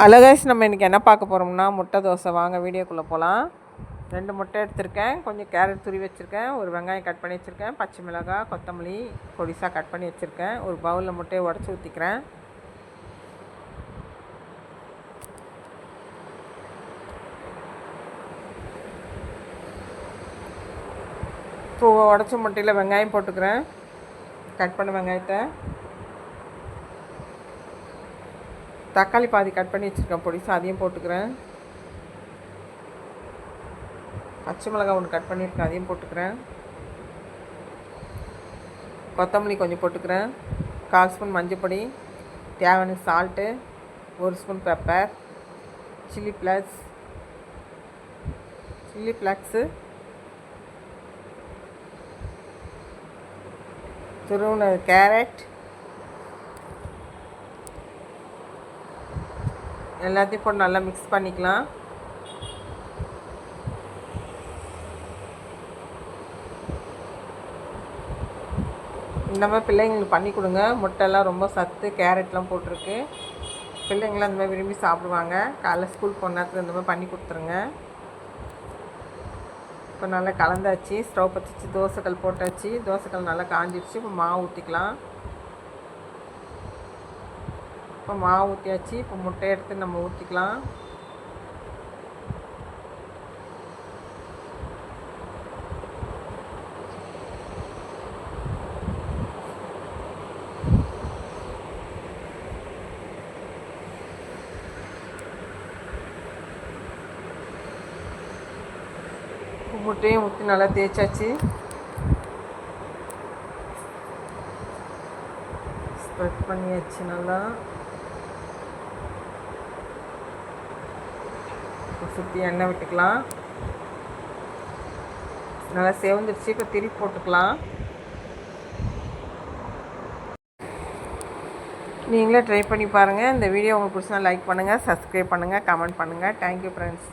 Hello guys, நம்ம இன்றைக்கி என்ன பார்க்க போகிறோம்னா முட்டை தோசை. வாங்க வீடியோக்குள்ளே போகலாம். 2 முட்டை எடுத்திருக்கேன், கொஞ்சம் கேரட் துருவி வச்சுருக்கேன், ஒரு வெங்காயம் கட் பண்ணி வச்சுருக்கேன், பச்சை மிளகாய், கொத்தமல்லி பொடிசாக கட் பண்ணி வச்சுருக்கேன். ஒரு பவுலில் முட்டையை உடச்சி ஊற்றிக்கிறேன். இப்போ உடச்ச முட்டையில் வெங்காயம் போட்டுக்கிறேன், கட் பண்ண வெங்காயத்தை. தக்காளி பாதி கட் பண்ணி வச்சுருக்கேன் பொடிசாக, அதையும் போட்டுக்கிறேன். பச்சை மிளகாய் ஒன்று கட் பண்ணியிருக்கேன், அதையும் போட்டுக்கிறேன். கொத்தமல்லி கொஞ்சம் போட்டுக்கிறேன். 1/4 ஸ்பூன் மஞ்சள், தேவையான salt, 1 spoon pepper, chilli flux, துருவின கேரட், எல்லாத்தையும் போட்டு நல்லா மிக்ஸ் பண்ணிக்கலாம். இந்த மாதிரி பிள்ளைங்களுக்கு பண்ணி கொடுங்க. முட்டைலாம் ரொம்ப சத்து, கேரட்லாம் போட்டிருக்கு. பிள்ளைங்களாம் இந்த மாதிரி விரும்பி சாப்பிடுவாங்க. காலைல ஸ்கூல் போன நேரத்தில் இந்த மாதிரி பண்ணி கொடுத்துருங்க. இப்போ நல்லா கலந்தாச்சு. ஸ்டவ் பற்றிச்சு, தோசைக்கல் போட்டாச்சு. தோசைக்கல் நல்லா காஞ்சிடுச்சு. இப்போ மாவு ஊற்றிக்கலாம். இப்போ மாவு ஊற்றியாச்சு. இப்போ முட்டையை எடுத்து நம்ம ஊற்றிக்கலாம். முட்டையும் ஊற்றி நல்லா தேய்ச்சாச்சு. ஸ்ப்ரெட் பண்ணியாச்சு. நல்லா சுற்றி எண்ணெய் விட்டுக்கலாம். நல்லா செவந்துடுச்சு. இப்போ திருப்பி போட்டுக்கலாம். நீங்களே ட்ரை பண்ணி பாருங்கள். இந்த வீடியோ உங்களுக்கு பிடிச்சா லைக் பண்ணுங்கள், சப்ஸ்கிரைப் பண்ணுங்கள், கமெண்ட் பண்ணுங்கள். Thank you friends.